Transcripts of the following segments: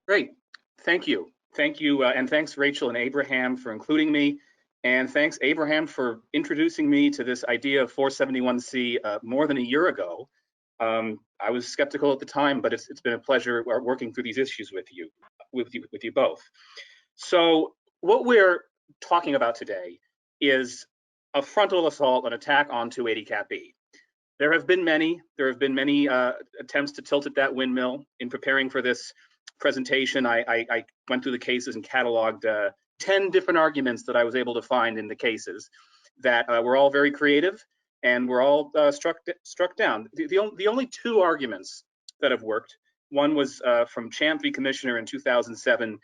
Great. Thank you. Thank you. And thanks, Rachel and Abraham, for including me. And thanks, Abraham, for introducing me to this idea of 471C more than a year ago. I was skeptical at the time, but it's been a pleasure working through these issues with you both. So what we're talking about today is a frontal assault, an attack on 280 Cat B. There have been many attempts to tilt at that windmill. In preparing for this presentation, I went through the cases and cataloged 10 different arguments that I was able to find in the cases that were all very creative and were all struck down. The only two arguments that have worked, one was from Champ v. Commissioner in 2007,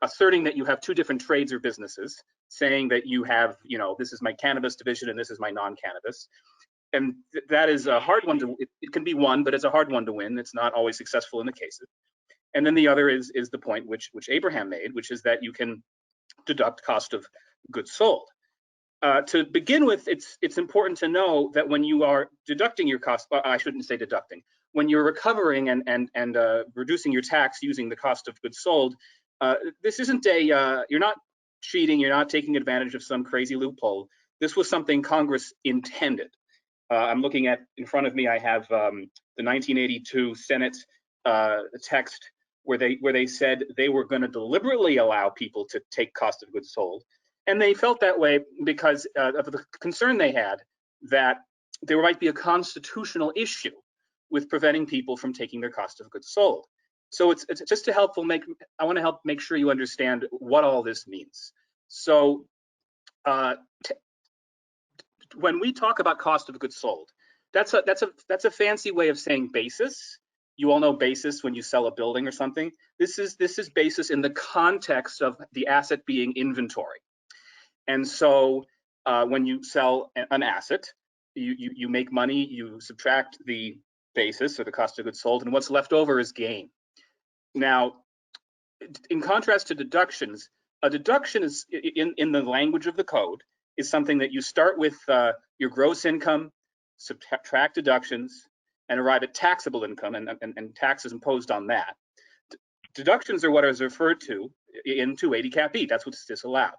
asserting that you have two different trades or businesses, saying that you have, this is my cannabis division and this is my non-cannabis. And that is a hard one to, it can be won, but it's a hard one to win. It's not always successful in the cases. And then the other is the point which Abraham made, which is that you can deduct cost of goods sold. To begin with, it's important to know that when you are deducting your cost, I shouldn't say deducting, when you're recovering and reducing your tax using the cost of goods sold, this isn't you're not cheating, you're not taking advantage of some crazy loophole. This was something Congress intended. I'm looking at, in front of me, I have the 1982 Senate text where they said they were going to deliberately allow people to take cost of goods sold. And they felt that way because of the concern they had that there might be a constitutional issue with preventing people from taking their cost of goods sold. So it's just to I want to help make sure you understand what all this means. So when we talk about cost of goods sold, that's a fancy way of saying basis. You all know basis when you sell a building or something. This is basis in the context of the asset being inventory. And so when you sell an asset, you make money, you subtract the basis or the cost of goods sold, and what's left over is gain. Now, in contrast to deductions, a deduction is, in the language of the code, is something that you start with your gross income, subtract deductions, and arrive at taxable income and taxes imposed on that. Deductions are what is referred to in 280 Cat B. That's what's disallowed.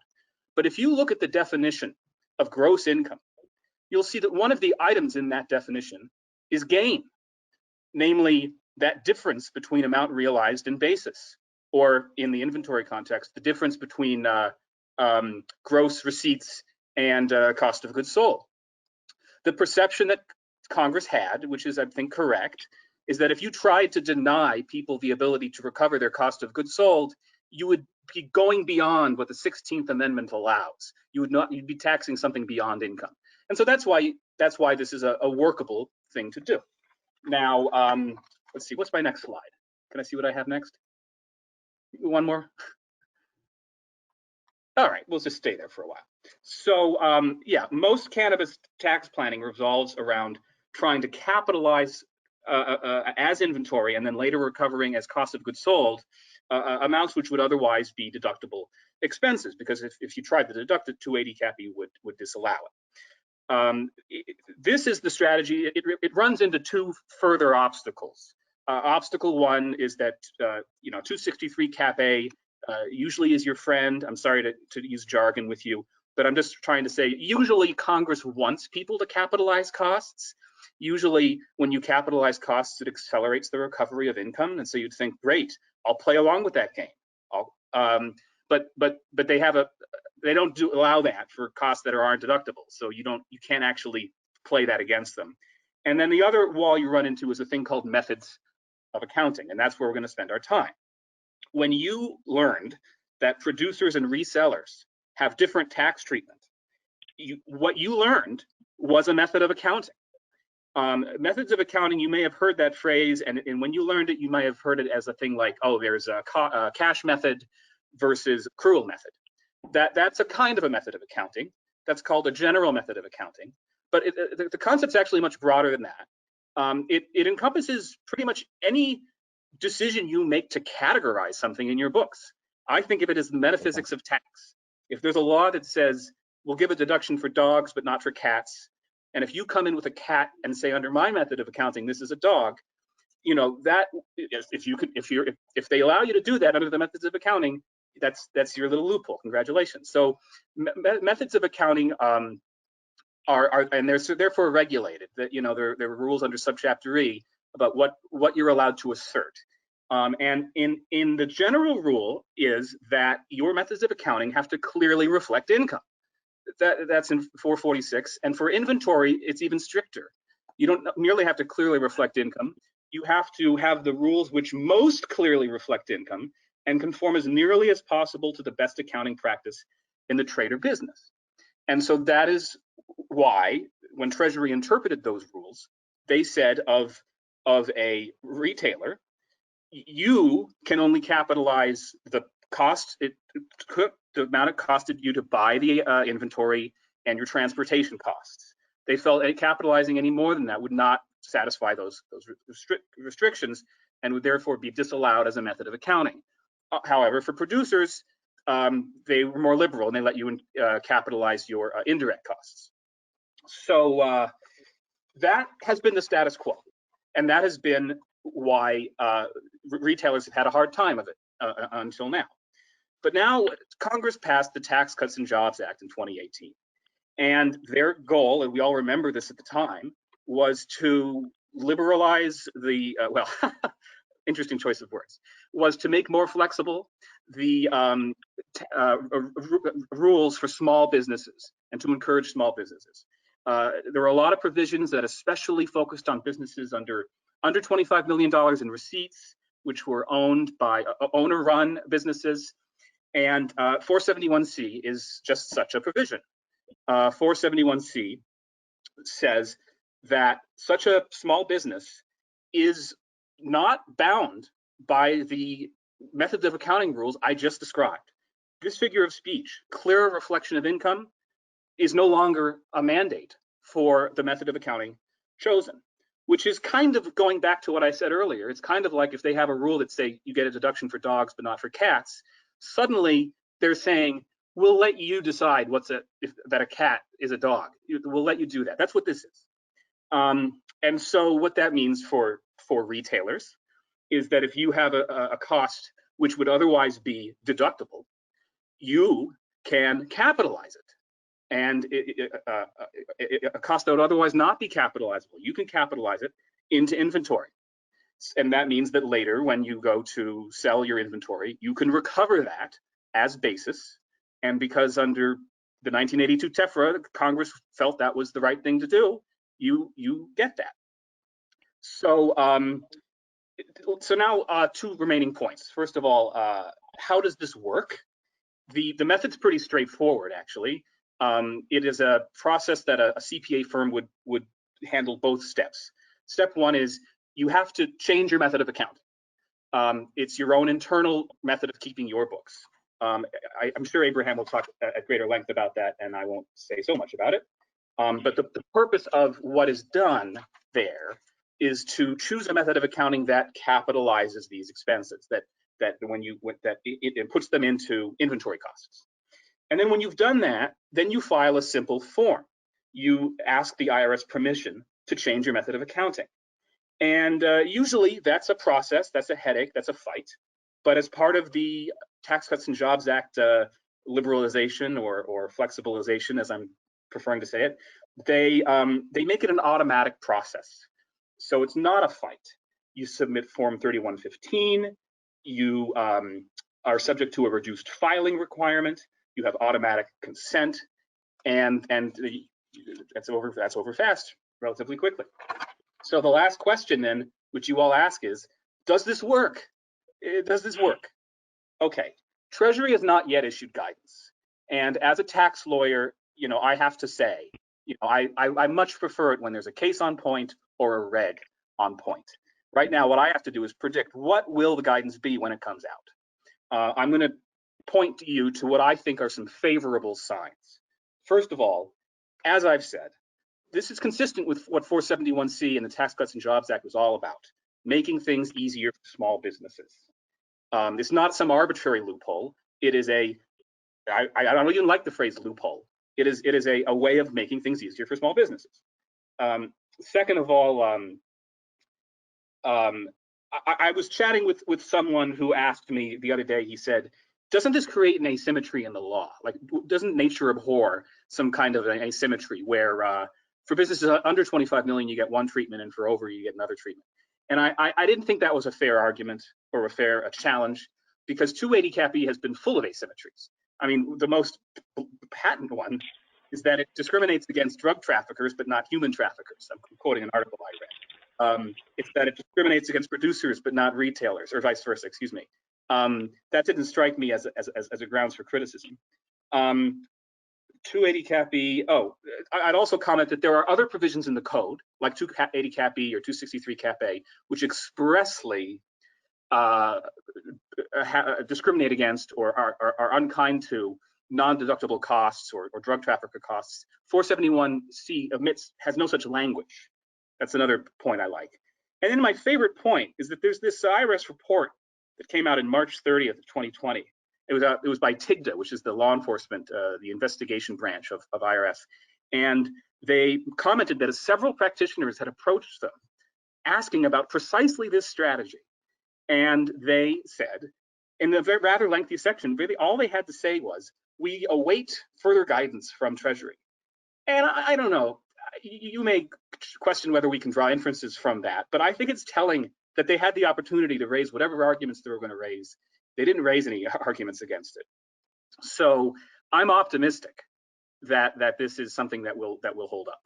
But if you look at the definition of gross income, you'll see that one of the items in that definition is gain, namely that difference between amount realized and basis, or in the inventory context, the difference between gross receipts and cost of goods sold. The perception that Congress had, which is, I think, correct, is that if you tried to deny people the ability to recover their cost of goods sold, you would be going beyond what the 16th Amendment allows. You'd be taxing something beyond income. And so that's why this is a workable thing to do. Now, let's see, what's my next slide? Can I see what I have next? One more? All right, we'll just stay there for a while. So yeah, most cannabis tax planning revolves around trying to capitalize as inventory and then later recovering as cost of goods sold amounts which would otherwise be deductible expenses, because if you tried to deduct it, 280 Cat B would disallow it. This is the strategy. It runs into two further obstacles. Obstacle one is that 263 Cap A usually is your friend. I'm sorry to use jargon with you, but I'm just trying to say, usually Congress wants people to capitalize costs. Usually when you capitalize costs, it accelerates the recovery of income. And so you'd think, great, I'll play along with that game. But they don't allow that for costs that aren't deductible. So you can't actually play that against them. And then the other wall you run into is a thing called methods of accounting. And that's where we're going to spend our time. When you learned that producers and resellers have different tax treatment, what you learned was a method of accounting. Methods of accounting, you may have heard that phrase, and when you learned it, you might have heard it as a thing like, oh, there's a cash method versus accrual method. That's a kind of a method of accounting. That's called a general method of accounting. But the concept's actually much broader than that. It encompasses pretty much any decision you make to categorize something in your books. I think of it as the metaphysics of tax. If there's a law that says we'll give a deduction for dogs but not for cats, and if you come in with a cat and say, under my method of accounting, this is a dog, you know, that if they allow you to do that under the methods of accounting, that's your little loophole. Congratulations. So methods of accounting are and they're therefore regulated. That, you know, there are rules under subchapter E about what you're allowed to assert. And in the general rule is that your methods of accounting have to clearly reflect income. That's in 446, and for inventory, it's even stricter. You don't merely have to clearly reflect income. You have to have the rules which most clearly reflect income and conform as nearly as possible to the best accounting practice in the trade or business. And so that is why, when Treasury interpreted those rules, they said of a retailer, you can only capitalize the cost the amount it costed you to buy the inventory and your transportation costs. They felt capitalizing any more than that would not satisfy those restrictions and would therefore be disallowed as a method of accounting. However, for producers, they were more liberal and they let you capitalize your indirect costs. So that has been the status quo, and that has been why retailers have had a hard time of it until now. But now Congress passed the Tax Cuts and Jobs Act in 2018. And their goal, and we all remember this at the time, was to liberalize the, well, interesting choice of words, was to make more flexible the rules for small businesses and to encourage small businesses. There were a lot of provisions that especially focused on businesses under $25 million in receipts, which were owned by owner-run businesses. And 471C is just such a provision. 471C says that such a small business is not bound by the methods of accounting rules I just described. This figure of speech, clearer reflection of income, is no longer a mandate for the method of accounting chosen, which is kind of going back to what I said earlier. It's kind of like if they have a rule that say you get a deduction for dogs but not for cats. Suddenly they're saying, we'll let you decide that a cat is a dog. We'll let you do that. That's what this is. And so what that means for retailers is that if you have a cost which would otherwise be deductible, you can capitalize it. And a cost that would otherwise not be capitalizable, you can capitalize it into inventory. And that means that later, when you go to sell your inventory, you can recover that as basis. And because under the 1982 TEFRA, Congress felt that was the right thing to do, you get that. So now two remaining points. First of all, how does this work? The method's pretty straightforward, actually. It is a process that a CPA firm would handle both steps. Step one is you have to change your method of accounting. It's your own internal method of keeping your books. I'm sure Abraham will talk at greater length about that, and I won't say so much about it. But the purpose of what is done there is to choose a method of accounting that capitalizes these expenses, that it puts them into inventory costs. And then when you've done that, then you file a simple form. You ask the IRS permission to change your method of accounting. And usually that's a process, that's a headache, that's a fight. But as part of the Tax Cuts and Jobs Act liberalization or flexibilization, as I'm preferring to say it, they make it an automatic process. So it's not a fight. You submit Form 3115. You are subject to a reduced filing requirement. You have automatic consent, and that's over fast, relatively quickly. So the last question then, which you all ask is, does this work? Does this work? Okay, Treasury has not yet issued guidance. And as a tax lawyer, you know, I have to say, you know, I much prefer it when there's a case on point or a reg on point. Right now, what I have to do is predict what will the guidance be when it comes out. I'm going to point you to what I think are some favorable signs. First of all, as I've said, this is consistent with what 471C and the Tax Cuts and Jobs Act was all about, making things easier for small businesses. It's not some arbitrary loophole. It is I don't even like the phrase loophole. It is a way of making things easier for small businesses. Second of all, I was chatting with someone who asked me the other day. He said, doesn't this create an asymmetry in the law? Like, doesn't nature abhor some kind of an asymmetry where for businesses under 25 million, you get one treatment, and for over, you get another treatment? And I didn't think that was a fair argument or a fair challenge, because 280 Cap E has been full of asymmetries. I mean, the most patent one is that it discriminates against drug traffickers, but not human traffickers. I'm quoting an article I read. It's that it discriminates against producers, but not retailers, or vice versa, excuse me. That didn't strike me as a grounds for criticism. 280 Cap E, I'd also comment that there are other provisions in the code, like 280 Cap E or 263 Cap A, which expressly discriminate against or are unkind to non-deductible costs or drug trafficker costs. 471C has no such language. That's another point I like. And then my favorite point is that there's this IRS report that came out in March 30th of 2020. It was by TIGTA, which is the law enforcement, the investigation branch of IRS. And they commented that several practitioners had approached them asking about precisely this strategy. And they said, in a rather lengthy section, really all they had to say was, we await further guidance from Treasury. And I don't know, you may question whether we can draw inferences from that, but I think it's telling that they had the opportunity to raise whatever arguments they were going to raise. They didn't raise any arguments against it. So I'm optimistic that this is something that will hold up.